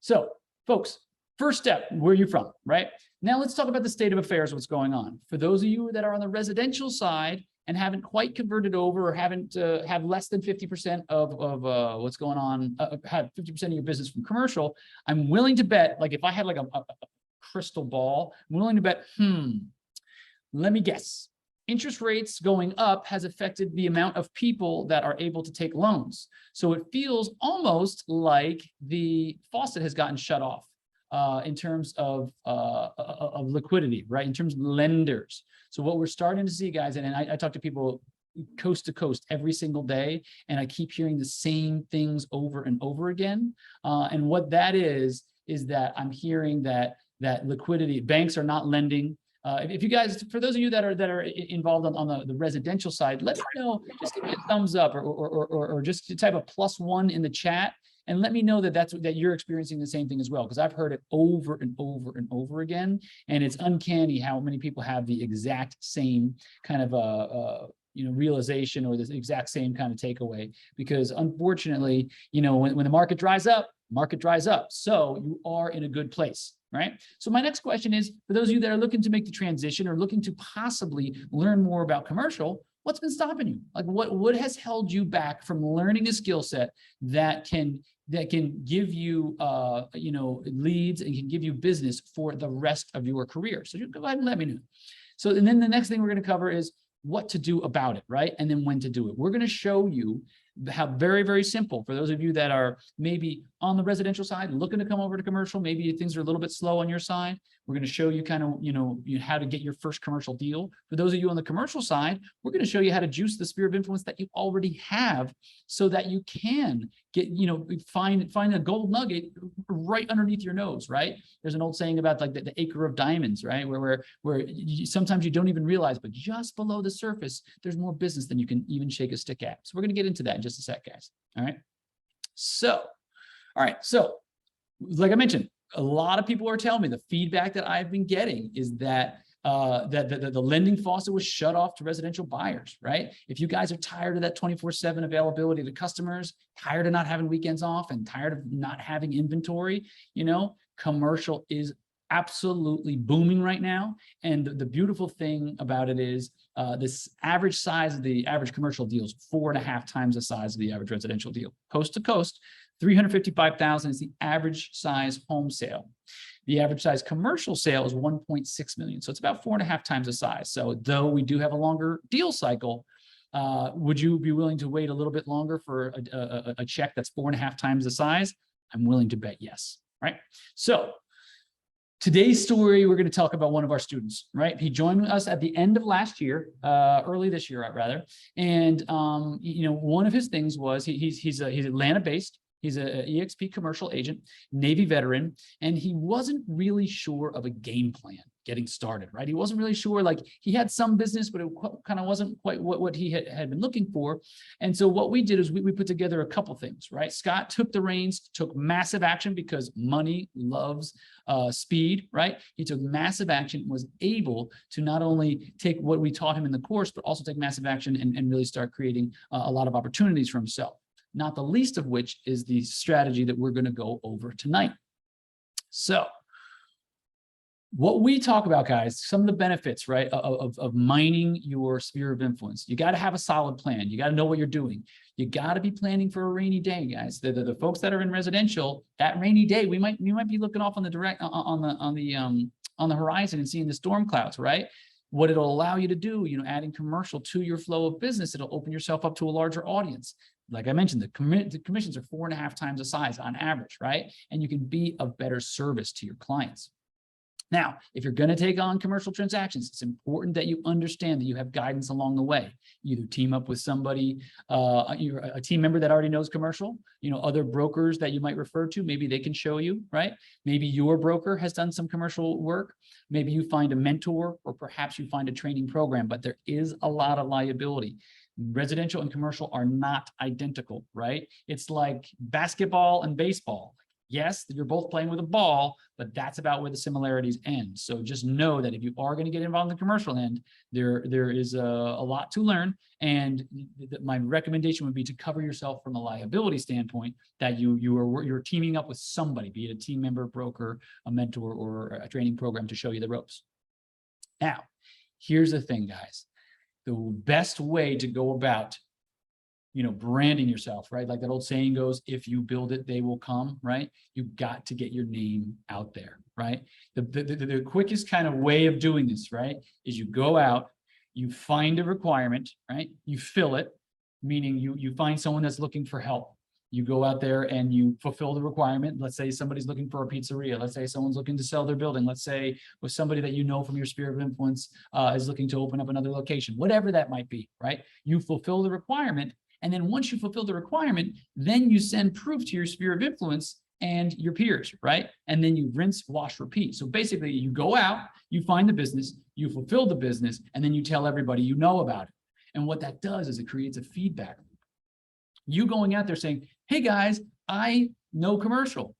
So folks, first step, where are you from, right? Now let's talk about the state of affairs, what's going on. For those of you that are on the residential side and haven't quite converted over or haven't have less than 50% of what's going on, have 50% of your business from commercial, I'm willing to bet, like if I had like a crystal ball, I'm willing to bet, let me guess. Interest rates going up has affected the amount of people that are able to take loans. So it feels almost like the faucet has gotten shut off in terms of liquidity, right? In terms of lenders. So what we're starting to see, guys, and I talk to people coast to coast every single day, and I keep hearing the same things over and over again. And what that is that I'm hearing that liquidity, banks are not lending. If you guys, for those of you that are involved on the residential side, let me know. Just give me a thumbs up or just type a +1 in the chat and let me know that you're experiencing the same thing as well, because I've heard it over and over and over again, and it's uncanny how many people have the exact same kind of realization or the exact same kind of takeaway. Because unfortunately, when the market dries up, so you are in a good place. Right. So my next question is, for those of you that are looking to make the transition or looking to possibly learn more about commercial, what's been stopping you? Like what has held you back from learning a skill set that can give you leads and can give you business for the rest of your career? So you go ahead and let me know. So and then the next thing we're going to cover is what to do about it, right? And then when to do it. We're going to show you how very, very simple, for those of you that are maybe on the residential side, looking to come over to commercial, maybe things are a little bit slow on your side. We're going to show you kind of, how to get your first commercial deal. For those of you on the commercial side, we're going to show you how to juice the sphere of influence that you already have so that you can get, find a gold nugget right underneath your nose, right? There's an old saying about like the acre of diamonds, right? Where sometimes you don't even realize, but just below the surface, there's more business than you can even shake a stick at. So we're going to get into that in just a sec, guys. All right. So, like I mentioned, a lot of people are telling me the feedback that I've been getting is that the lending faucet was shut off to residential buyers, right? If you guys are tired of that 24/7 availability to customers, tired of not having weekends off and tired of not having inventory, commercial is absolutely booming right now. And the beautiful thing about it is this average size of the average commercial deal is 4.5 times the size of the average residential deal. Coast to coast, 355,000 is the average size home sale. The average size commercial sale is 1.6 million. So it's about 4.5 times the size. So though we do have a longer deal cycle, would you be willing to wait a little bit longer for a check that's 4.5 times the size? I'm willing to bet yes, right? So today's story, we're going to talk about one of our students, right? He joined us at the end of last year, early this year, rather. And, one of his things was he's Atlanta-based. He's an EXP commercial agent, Navy veteran, and he wasn't really sure of a game plan getting started, right? He wasn't really sure, like he had some business, but it kind of wasn't quite what he had been looking for. And so what we did is we put together a couple things, right? Scott took the reins, took massive action because money loves speed, right? He took massive action, was able to not only take what we taught him in the course, but also take massive action and really start creating a lot of opportunities for himself. Not the least of which is the strategy that we're going to go over tonight. So what we talk about, guys, some of the benefits, right, of mining your sphere of influence. You got to have a solid plan. You got to know what you're doing. You got to be planning for a rainy day, guys. The folks that are in residential, that rainy day, we might be looking off on the horizon and seeing the storm clouds, right? What it'll allow you to do, adding commercial to your flow of business, it'll open yourself up to a larger audience. Like I mentioned, the commissions are 4.5 times the size on average, right? And you can be of better service to your clients. Now, if you're going to take on commercial transactions, it's important that you understand that you have guidance along the way. You either team up with somebody, a team member that already knows commercial, other brokers that you might refer to, maybe they can show you, right? Maybe your broker has done some commercial work. Maybe you find a mentor, or perhaps you find a training program, but there is a lot of liability. Residential and commercial are not identical, right? It's like basketball and baseball. Yes, you're both playing with a ball, but that's about where the similarities end. So just know that if you are going to get involved in the commercial end, there is a lot to learn. And my recommendation would be to cover yourself from a liability standpoint, that you're teaming up with somebody, be it a team member, broker, a mentor, or a training program to show you the ropes. Now, here's the thing, guys. The best way to go about branding yourself, right? Like that old saying goes, if you build it, they will come, right? You've got to get your name out there, right? The quickest kind of way of doing this, right, is you go out, you find a requirement, right? You fill it, meaning you find someone that's looking for help. You go out there and you fulfill the requirement. Let's say somebody's looking for a pizzeria. Let's say someone's looking to sell their building. Let's say with somebody that you know from your sphere of influence is looking to open up another location, whatever that might be, right? You fulfill the requirement. And then once you fulfill the requirement, then you send proof to your sphere of influence and your peers, right? And then you rinse, wash, repeat. So basically you go out, you find the business, you fulfill the business, and then you tell everybody you know about it. And what that does is it creates a feedback loop. You going out there saying, hey guys, I know commercial.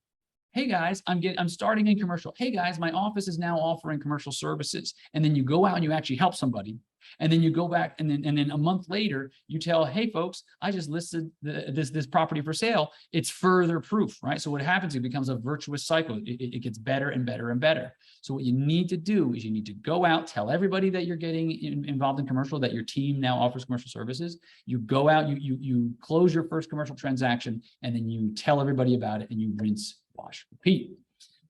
Hey guys, I'm starting in commercial. Hey guys, my office is now offering commercial services. And then you go out and you actually help somebody. And then you go back and then a month later, you tell, hey folks, I just listed this property for sale. It's further proof, right? So what happens, it becomes a virtuous cycle. It gets better and better and better. So what you need to do is you need to go out, tell everybody that you're getting involved in commercial, that your team now offers commercial services. You go out, you close your first commercial transaction, and then you tell everybody about it, and you rinse, wash, repeat.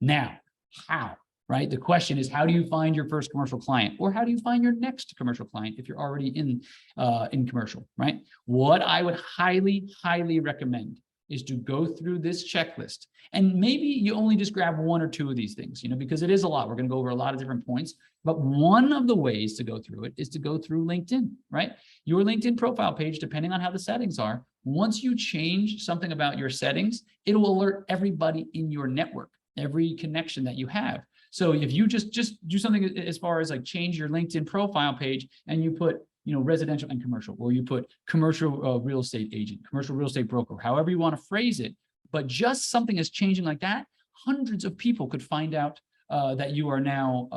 Now, how? Right? The question is, how do you find your first commercial client, or how do you find your next commercial client if you're already in commercial, right? What I would highly, highly recommend is to go through this checklist, and maybe you only just grab one or two of these things, because it is a lot. We're going to go over a lot of different points, but one of the ways to go through it is to go through LinkedIn, right? Your LinkedIn profile page, depending on how the settings are, once you change something about your settings, it'll alert everybody in your network, every connection that you have. So if you just do something as far as like change your LinkedIn profile page, and you put, residential and commercial, or you put commercial real estate agent, commercial real estate broker, however you want to phrase it, but just something is changing like that, hundreds of people could find out that you are now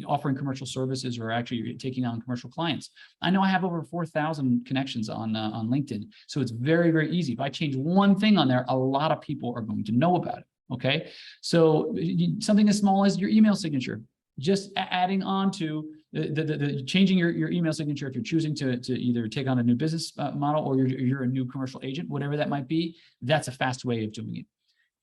offering commercial services, or actually taking on commercial clients. I know I have over 4,000 connections on LinkedIn. So it's very, very easy. If I change one thing on there, a lot of people are going to know about it. Okay, so something as small as your email signature, just adding on to the changing your email signature if you're choosing to either take on a new business model, or you're a new commercial agent, whatever that might be, that's a fast way of doing it.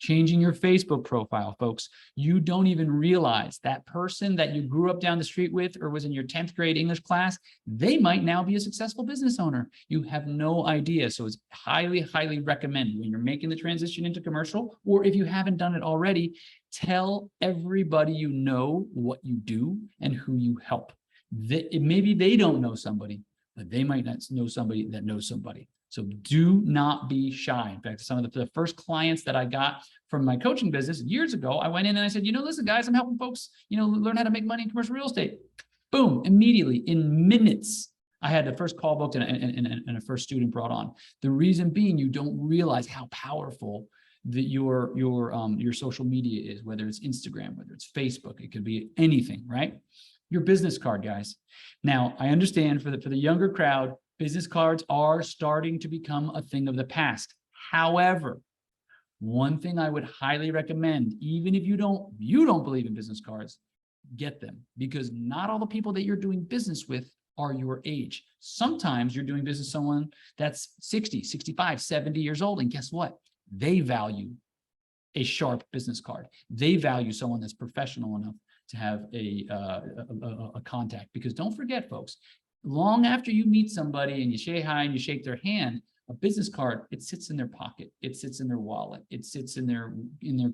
Changing your Facebook profile, folks. You don't even realize that person that you grew up down the street with, or was in your 10th grade English class, they might now be a successful business owner. You have no idea. So it's highly, highly recommend, when you're making the transition into commercial, or if you haven't done it already, tell everybody you know what you do and who you help. Maybe they don't know somebody, but they might not know somebody that knows somebody. So do not be shy. In fact, some of the first clients that I got from my coaching business years ago, I went in and I said, listen, guys, I'm helping folks, learn how to make money in commercial real estate. Boom, immediately, in minutes, I had the first call booked and a first student brought on. The reason being, you don't realize how powerful your social media is, whether it's Instagram, whether it's Facebook, it could be anything, right? Your business card, guys. Now, I understand for the younger crowd, business cards are starting to become a thing of the past. However, one thing I would highly recommend, even if you don't believe in business cards, get them, because not all the people that you're doing business with are your age. Sometimes you're doing business with someone that's 60, 65, 70 years old, and guess what? They value a sharp business card. They value someone that's professional enough to have a contact, because don't forget, folks, long after you meet somebody and you say hi and you shake their hand, a business card, it sits in their pocket, it sits in their wallet, it sits in their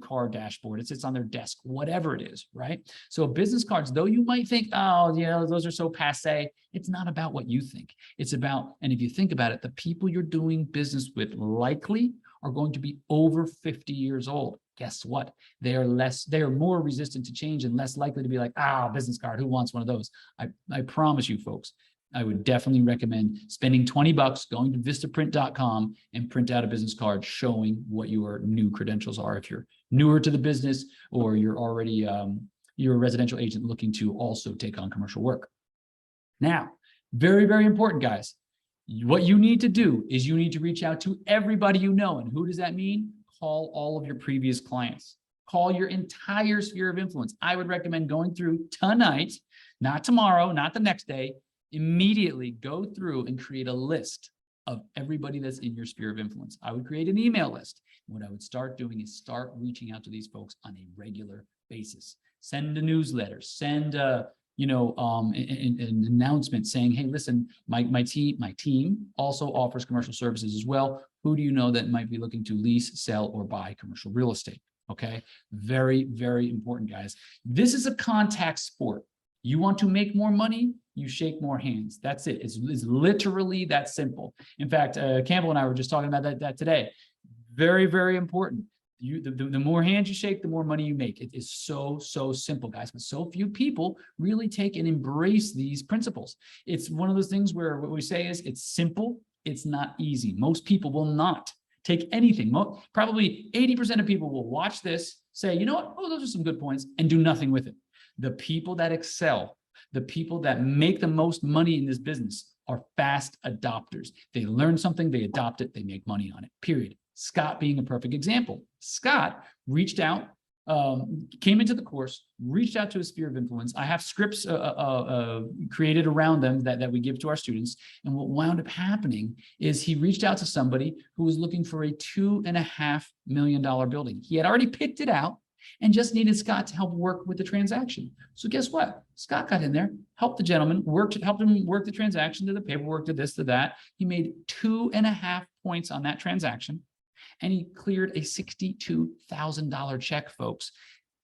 car dashboard, it sits on their desk, whatever it is, right? So business cards, though you might think, oh, those are so passe, it's not about what you think. It's about, and if you think about it, the people you're doing business with likely are going to be over 50 years old. Guess what? They are more resistant to change and less likely to be like, business card, who wants one of those? I promise you, folks, I would definitely recommend spending 20 bucks, going to vistaprint.com and print out a business card showing what your new credentials are. If you're newer to the business or you're already, you're a residential agent looking to also take on commercial work. Now, very, very important, guys. What you need to do is you need to reach out to everybody you know. And who does that mean? Call all of your previous clients. Call your entire sphere of influence. I would recommend going through tonight, not tomorrow, not the next day. Immediately go through and create a list of everybody that's in your sphere of influence. I would create an email list. What I would start doing is start reaching out to these folks on a regular basis. Send a newsletter, send an announcement saying, hey, listen, my team also offers commercial services as well. Who do you know that might be looking to lease, sell, or buy commercial real estate? Okay, very, very important, guys. This is a contact sport. You want to make more money, you shake more hands. That's it. It's literally that simple. In fact, Campbell and I were just talking about that today. Very, very important. The more hands you shake, the more money you make. It is so simple, guys. But so few people really take and embrace these principles. It's one of those things where what we say is it's simple, it's not easy. Most people will not take anything. Probably 80% of people will watch this, say, you know what? Oh, those are some good points, and do nothing with it. The people that excel, the people that make the most money in this business are fast adopters. They learn something, they adopt it, they make money on it, period. Scott being a perfect example. Scott reached out, came into the course, reached out to a sphere of influence. I have scripts created around them that we give to our students. And what wound up happening is he reached out to somebody who was looking for a $2.5 million building. He had already picked it out and just needed Scott to help work with the transaction. So guess what? Scott got in there, helped the gentleman, helped him work the transaction, did the paperwork, did this, did that. He made 2.5 points on that transaction. And he cleared a $62,000 check, folks.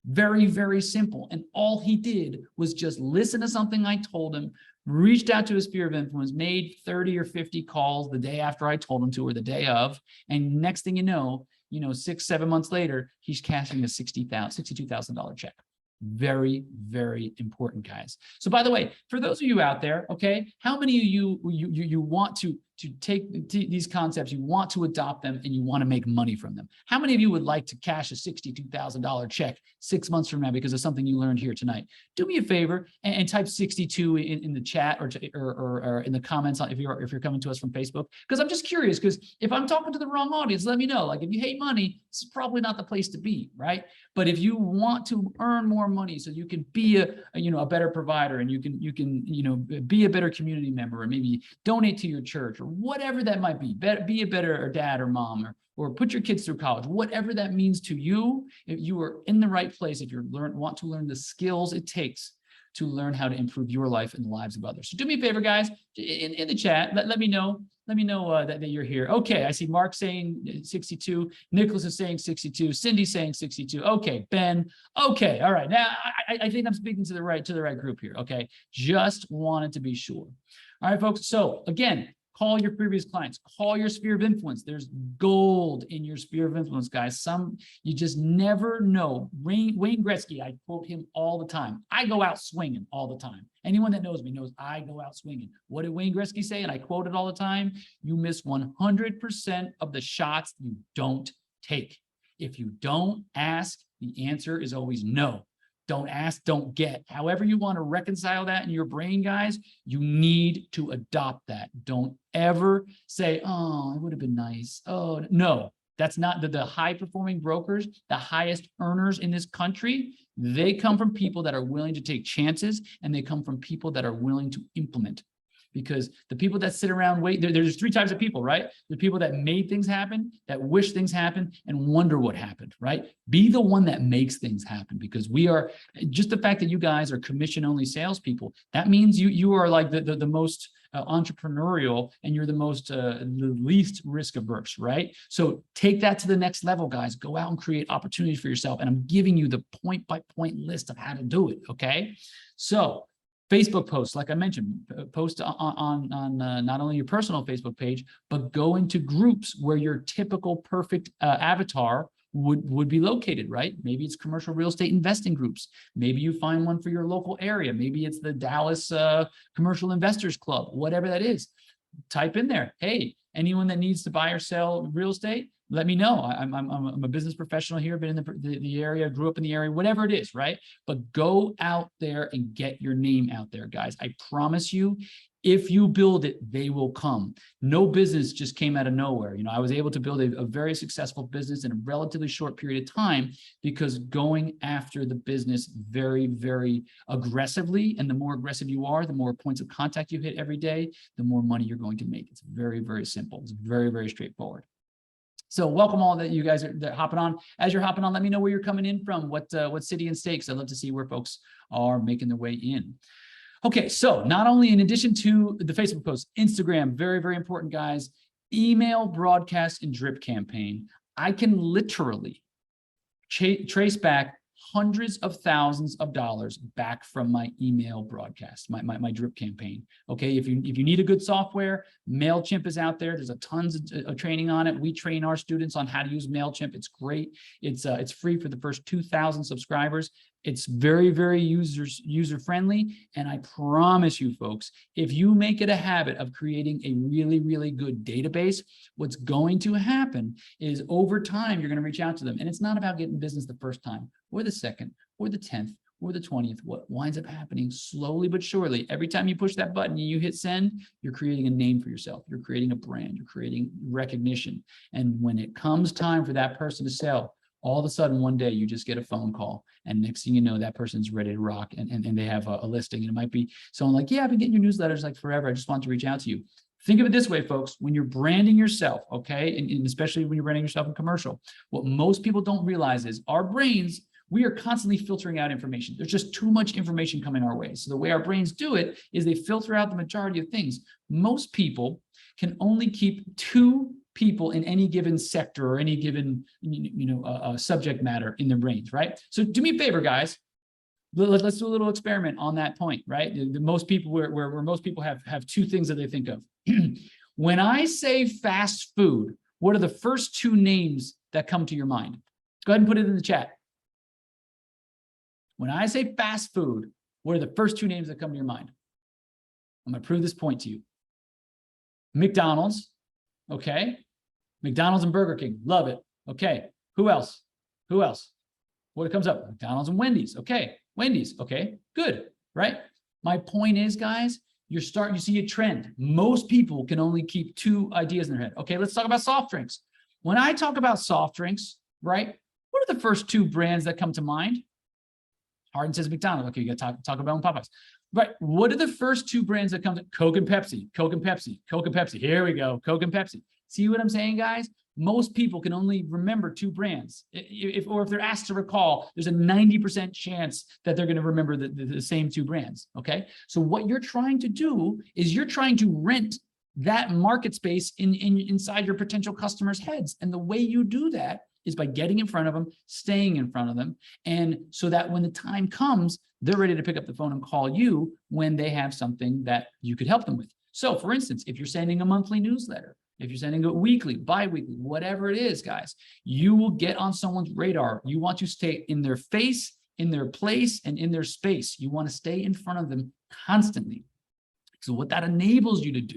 Very, very simple. And all he did was just listen to something I told him, reached out to his sphere of influence, made 30 or 50 calls the day after I told him to, or the day of. And next thing you know, 6-7 months later, he's cashing a $62,000 check. Very, very important, guys. So by the way, for those of you out there, okay, how many of you want to take these concepts, you want to adopt them, and you want to make money from them? How many of you would like to cash a $62,000 check 6 months from now because of something you learned here tonight? Do me a favor and type 62 in the chat or in the comments if you're coming to us from Facebook, because I'm just curious, because if I'm talking to the wrong audience, let me know. Like, if you hate money, this is probably not the place to be, right? But if you want to earn more money so you can be a better provider, and you can be a better community member, or maybe donate to your church, or whatever that might be a better dad or mom, or put your kids through college, whatever that means to you, if you are in the right place, if you want to learn the skills it takes to learn how to improve your life and the lives of others. So do me a favor, guys, in the chat, let me know. Let me know that you're here. Okay, I see Mark saying 62. Nicholas is saying 62. Cindy saying 62. Okay, Ben. Okay, all right. Now I think I'm speaking to the right group here. Okay, just wanted to be sure. All right, folks. So again, call your previous clients, call your sphere of influence. There's gold in your sphere of influence, guys. You just never know. Wayne Gretzky, I quote him all the time. I go out swinging all the time. Anyone that knows me knows I go out swinging. What did Wayne Gretzky say? And I quote it all the time. You miss 100% of the shots you don't take. If you don't ask, the answer is always no. Don't ask, don't get. However you want to reconcile that in your brain, guys, you need to adopt that. Don't ever say, oh, it would have been nice. Oh, no, that's not the high-performing brokers, the highest earners in this country. They come from people that are willing to take chances, and they come from people that are willing to implement. Because the people that sit around wait, there's 3 types of people, right? The people that made things happen, that wish things happened, and wonder what happened, right? Be the one that makes things happen, because we are, just the fact that you guys are commission-only salespeople, that means you are like the most entrepreneurial, and you're the least risk averse, right? So take that to the next level, guys. Go out and create opportunities for yourself. And I'm giving you the point-by-point list of how to do it, okay? So Facebook posts, like I mentioned, post on not only your personal Facebook page, but go into groups where your typical perfect avatar would be located, right? Maybe it's commercial real estate investing groups. Maybe you find one for your local area. Maybe it's the Dallas Commercial Investors Club, whatever that is. Type in there, hey, anyone that needs to buy or sell real estate, let me know. I'm a business professional here, been in the area, grew up in the area, whatever it is, right? But go out there and get your name out there, guys. I promise you, if you build it, they will come. No business just came out of nowhere. I was able to build a very successful business in a relatively short period of time because going after the business very, very aggressively. And the more aggressive you are, the more points of contact you hit every day, the more money you're going to make. It's very, very simple. It's very, very straightforward. So welcome all that you guys are hopping on. As you're hopping on, let me know where you're coming in from, what city and state. I'd love to see where folks are making their way in. Okay, so not only in addition to the Facebook post, Instagram, very, very important, guys, email, broadcast, and drip campaign. I can literally trace back hundreds of thousands of dollars back from my email broadcast, my drip campaign. Okay, if you need a good software, MailChimp is out there. There's a tons of training on it. We train our students on how to use MailChimp. It's great. It's free for the first 2,000 subscribers. It's very, very user-friendly. And I promise you, folks, if you make it a habit of creating a really, really good database, what's going to happen is over time, you're going to reach out to them. And it's not about getting business the first time or the second or the 10th or the 20th. What winds up happening slowly but surely, every time you push that button and you hit send, you're creating a name for yourself. You're creating a brand. You're creating recognition. And when it comes time for that person to sell, all of a sudden, one day you just get a phone call, and next thing you know, that person's ready to rock, and they have a listing. And it might be someone like, yeah, I've been getting your newsletters like forever. I just want to reach out to you. Think of it this way, folks, when you're branding yourself, okay, and especially when you're branding yourself in commercial, what most people don't realize is our brains, we are constantly filtering out information. There's just too much information coming our way. So the way our brains do it is they filter out the majority of things. Most people can only keep 2 people in any given sector or any given subject matter in their brains, right? So do me a favor, guys. Let's do a little experiment on that point, right? Most people where most people have 2 things that they think of. When I say fast food, what are the first 2 names that come to your mind? Go ahead and put it in the chat. When I say fast food, what are the first 2 names that come to your mind? I'm going to prove this point to you. McDonald's. Okay. McDonald's and Burger King. Love it. Okay. Who else? Who else? What comes up? McDonald's and Wendy's. Okay. Wendy's. Okay. Good. Right. My point is, guys, you see a trend. Most people can only keep 2 ideas in their head. Okay. Let's talk about soft drinks. When I talk about soft drinks, right? What are the first 2 brands that come to mind? Hardin says McDonald's. Okay. You got Taco Bell and Popeyes. Right. What are the first 2 brands that come to? Coke and Pepsi, Coke and Pepsi, Coke and Pepsi. Here we go. Coke and Pepsi. See what I'm saying, guys? Most people can only remember 2 brands. If they're asked to recall, there's a 90% chance that they're going to remember the same 2 brands. Okay. So what you're trying to do is you're trying to rent that market space inside your potential customers' heads. And the way you do that is by getting in front of them, staying in front of them. And so that when the time comes, they're ready to pick up the phone and call you when they have something that you could help them with. So for instance, if you're sending a monthly newsletter, if you're sending it weekly, bi-weekly, whatever it is, guys, you will get on someone's radar. You want to stay in their face, in their place, and in their space. You want to stay in front of them constantly. So what that enables you to do,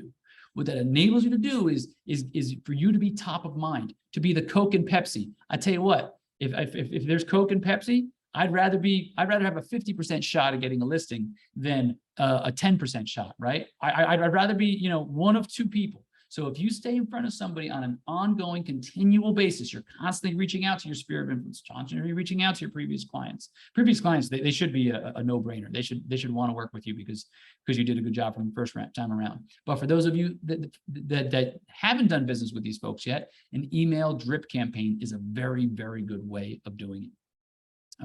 is for you to be top of mind, to be the Coke and Pepsi. I tell you what, if there's Coke and Pepsi, I'd rather have a 50% shot at getting a listing than a 10% shot, right? I'd rather be, one of 2 people. So if you stay in front of somebody on an ongoing, continual basis, you're constantly reaching out to your sphere of influence, constantly reaching out to your previous clients. They should be a no-brainer. They should want to work with you because you did a good job from the first time around. But for those of you that haven't done business with these folks yet, an email drip campaign is a very, very good way of doing it.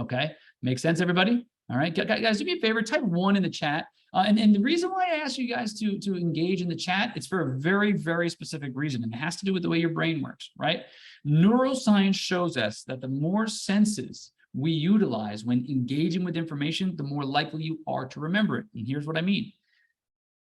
Okay, makes sense, everybody? All right, guys, do me a favor, type 1 in the chat. And the reason why I asked you guys to engage in the chat, it's for a very, very specific reason. And it has to do with the way your brain works, right? Neuroscience shows us that the more senses we utilize when engaging with information, the more likely you are to remember it. And here's what I mean.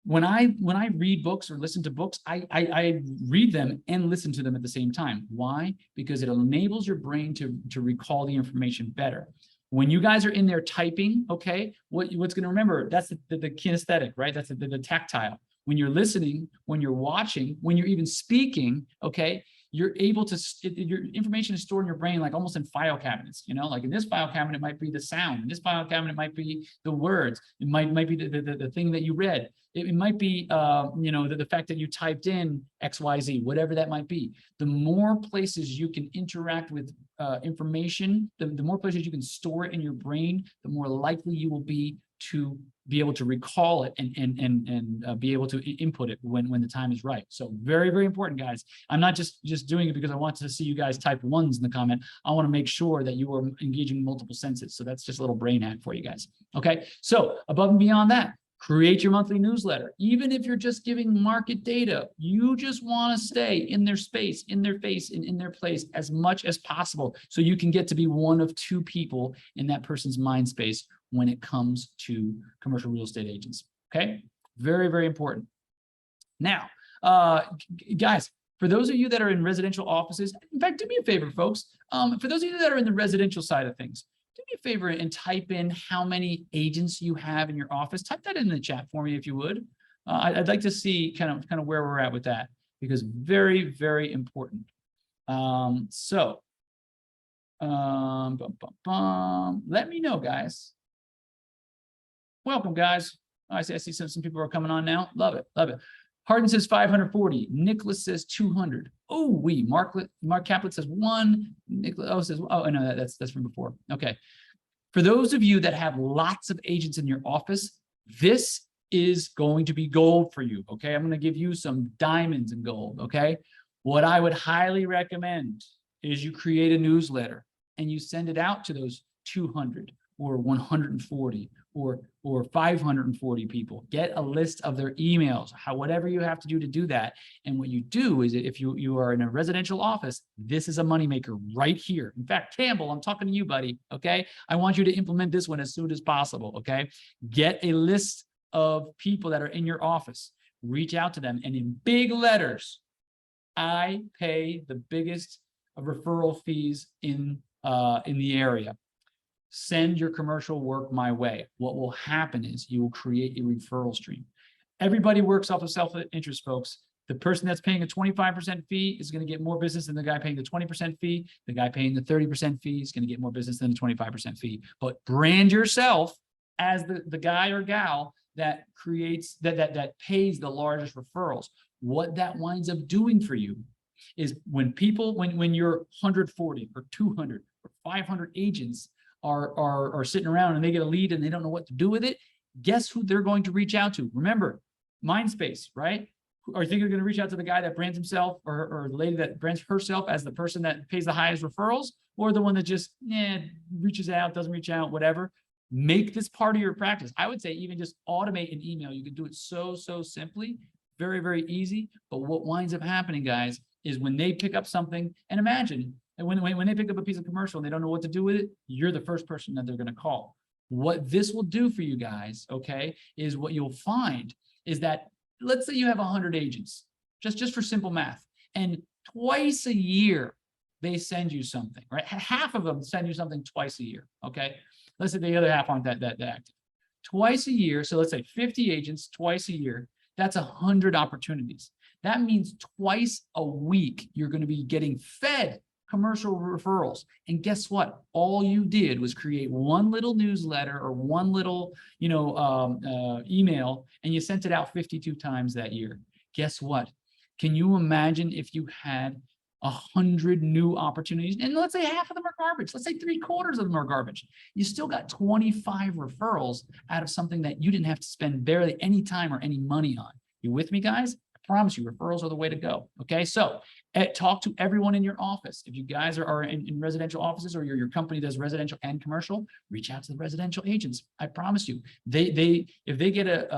when I read books or listen to books, I read them and listen to them at the same time. Why? Because it enables your brain to recall the information better. When you guys are in there typing, okay, what's going to remember? That's the kinesthetic, right? That's the tactile. When you're listening, when you're watching, when you're even speaking, okay, you're able to, your information is stored in your brain like almost in file cabinets, you know, like in this file cabinet might be the sound, in this file cabinet might be the words, it might be the thing that you read. It might be, you know, the fact that you typed in XYZ, whatever that might be. The more places you can interact with information, the more places you can store it in your brain, the more likely you will be able to recall it and be able to input it when the time is right. So very, very important, guys. I'm not just doing it because I want to see you guys type ones in the comment. I want to make sure that you are engaging multiple senses. So that's just a little brain hack for you guys. Okay. So above and beyond that, create your monthly newsletter. Even if you're just giving market data, you just want to stay in their space, in their face, and in their place as much as possible. So you can get to be one of two people in that person's mind space when it comes to commercial real estate agents. Okay. Very, very important. Now, guys, for those of you that are in residential offices, in fact, do me a favor, folks. For those of you that are in the residential side of things, do me a favor and type in how many agents you have in your office. Type that in the chat for me if you would. I'd like to see kind of where we're at with that, because very, very important. Let me know, guys. Welcome, guys. I see some people are coming on now. Love it, love it. Hardin says 540. Nicholas says 200. Oh, Mark Caplet says 1. Nicholas says, oh no, that's from before. Okay. For those of you that have lots of agents in your office, this is going to be gold for you. Okay. I'm going to give you some diamonds and gold. Okay. What I would highly recommend is you create a newsletter and you send it out to those 200 or 140 or 540 people. Get a list of their emails, whatever you have to do that. And what you do is, if you are in a residential office, this is a moneymaker right here. In fact, Campbell, I'm talking to you, buddy. Okay. I want you to implement this one as soon as possible. Okay. Get a list of people that are in your office, reach out to them, and in big letters, I pay the biggest referral fees in the area. Send your commercial work my way. What will happen is you will create a referral stream. Everybody works off of self-interest, folks. The person that's paying a 25% fee is going to get more business than the guy paying the 20% fee. The guy paying the 30% fee is going to get more business than the 25% fee. But brand yourself as the guy or gal that creates, that pays the largest referrals. What that winds up doing for you is when you're 140 or 200 or 500 agents are sitting around and they get a lead and they don't know what to do with it, guess who they're going to reach out to? Remember, mind space, right? Or you think you're going to reach out to the guy that brands himself or the lady that brands herself as the person that pays the highest referrals, or the one that just reaches out, doesn't reach out, whatever. Make this part of your practice. I would say even just automate an email. You can do it so simply, very, very easy. But what winds up happening, guys, is when they pick up something, and imagine, and when they pick up a piece of commercial and they don't know what to do with it, you're the first person that they're going to call. What this will do for you guys, okay, is what you'll find is that, let's say you have 100 agents, just for simple math, and twice a year they send you something, right? Half of them send you something twice a year, okay? Let's say the other half aren't that active. Twice a year, so let's say 50 agents twice a year, that's 100 opportunities. That means twice a week you're going to be getting fed commercial referrals. And guess what? All you did was create one little newsletter or one little, email, and you sent it out 52 times that year. Guess what? Can you imagine if you had 100 new opportunities, and let's say half of them are garbage, let's say 3/4 of them are garbage, you still got 25 referrals out of something that you didn't have to spend barely any time or any money on. You with me, guys? I promise you, referrals are the way to go. Okay, so talk to everyone in your office. If you guys are in residential offices, or your company does residential and commercial, reach out to the residential agents. I promise you, if they get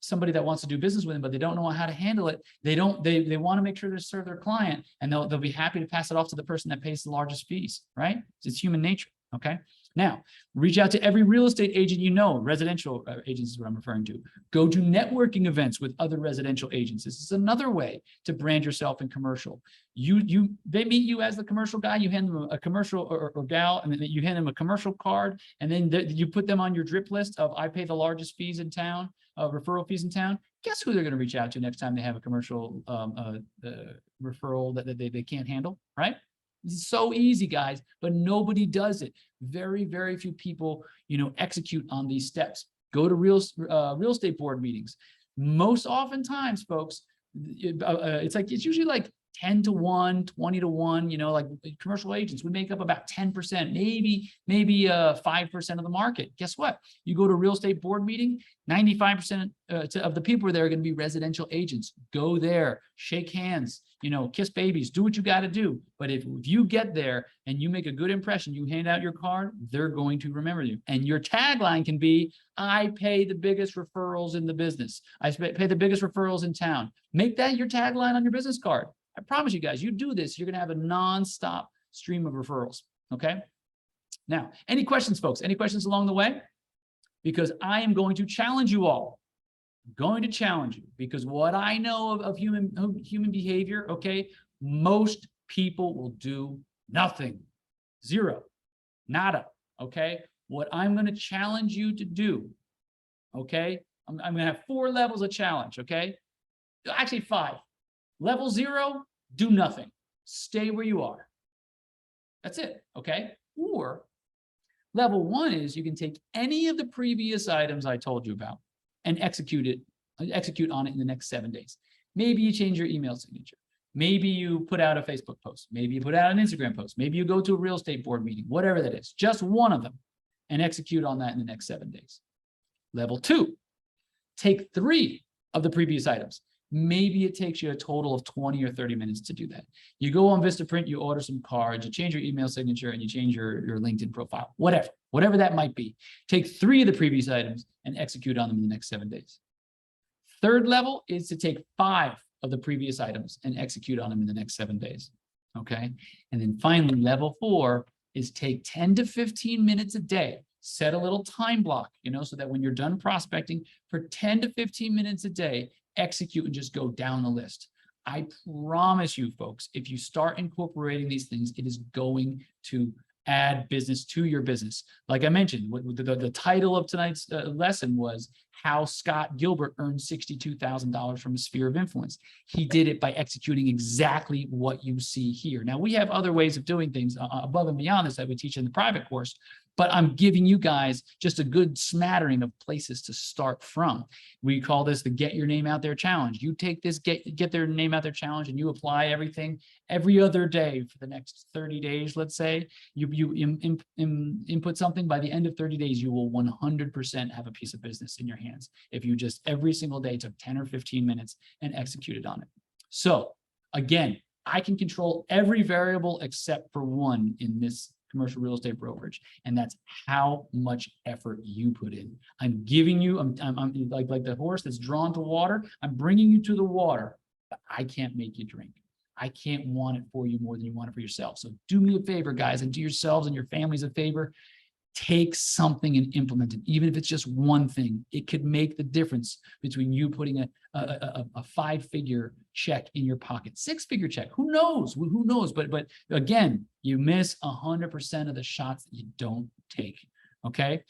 somebody that wants to do business with them, but they don't know how to handle it, they want to make sure they serve their client, and they'll be happy to pass it off to the person that pays the largest fees, right? It's human nature. Okay. Now, reach out to every real estate agent you know. Residential agents is what I'm referring to. Go to networking events with other residential agents. This is another way to brand yourself in commercial. They meet you as the commercial guy. You hand them a commercial or gal, and then you hand them a commercial card, and then you put them on your drip list of I pay the largest fees in town, referral fees in town. Guess who they're going to reach out to next time they have a commercial referral that they can't handle, right? It's so easy, guys, but nobody does it. Very, very few people, execute on these steps. Go to real estate board meetings. Most oftentimes, folks, it's usually like 10 to 1, 20 to 1, like commercial agents, we make up about 10%, maybe 5% of the market. Guess what? You go to a real estate board meeting, 95% of the people there are going to be residential agents. Go there, shake hands, kiss babies, do what you got to do. But if you get there and you make a good impression, you hand out your card, they're going to remember you. And your tagline can be, I pay the biggest referrals in the business. I pay the biggest referrals in town. Make that your tagline on your business card. I promise you guys, you do this, you're going to have a nonstop stream of referrals. Okay. Now, any questions, folks? Any questions along the way? Because I am going to challenge you all. I'm going to challenge you because what I know of human behavior, okay, most people will do nothing. Zero. Nada. Okay. What I'm going to challenge you to do, okay, I'm going to have 4 levels of challenge. Okay. Actually 5. Level 0, do nothing. Stay where you are. That's it, okay? Or level 1 is you can take any of the previous items I told you about and execute on it in the next 7 days. Maybe you change your email signature. Maybe you put out a Facebook post. Maybe you put out an Instagram post. Maybe you go to a real estate board meeting, whatever that is. Just one of them and execute on that in the next 7 days. Level 2, take 3 of the previous items. Maybe it takes you a total of 20 or 30 minutes to do that. You go on Vistaprint, you order some cards, you change your email signature, and you change your LinkedIn profile, whatever that might be. Take 3 of the previous items and execute on them in the next 7 days. Third level is to take 5 of the previous items and execute on them in the next 7 days. Okay. And then finally, level 4 is take 10 to 15 minutes a day. Set a little time block, so that when you're done prospecting for 10 to 15 minutes a day, execute and just go down the list. I promise you, folks, if you start incorporating these things, it is going to add business to your business. Like I mentioned, the title of tonight's lesson was How Scott Gilbert Earned $62,000 from a Sphere of Influence. He did it by executing exactly what you see here. Now, we have other ways of doing things above and beyond this that we teach in the private course, but I'm giving you guys just a good smattering of places to start from. We call this the Get Your Name Out There Challenge. You take this Get Their Name Out There Challenge and you apply everything every other day for the next 30 days, let's say. You input something, by the end of 30 days, you will 100% have a piece of business in your hands if you just every single day took 10 or 15 minutes and executed on it. So again, I can control every variable except for one in this commercial real estate brokerage, and that's how much effort you put in. I'm giving you, I'm like the horse that's drawn to water. I'm bringing you to the water, but I can't make you drink. I can't want it for you more than you want it for yourself. So do me a favor, guys, and do yourselves and your families a favor. Take something and implement it. Even if it's just one thing, it could make the difference between you putting a 5-figure check in your pocket, 6-figure check. Who knows? Who knows? But again, you miss 100% of the shots that you don't take. Okay.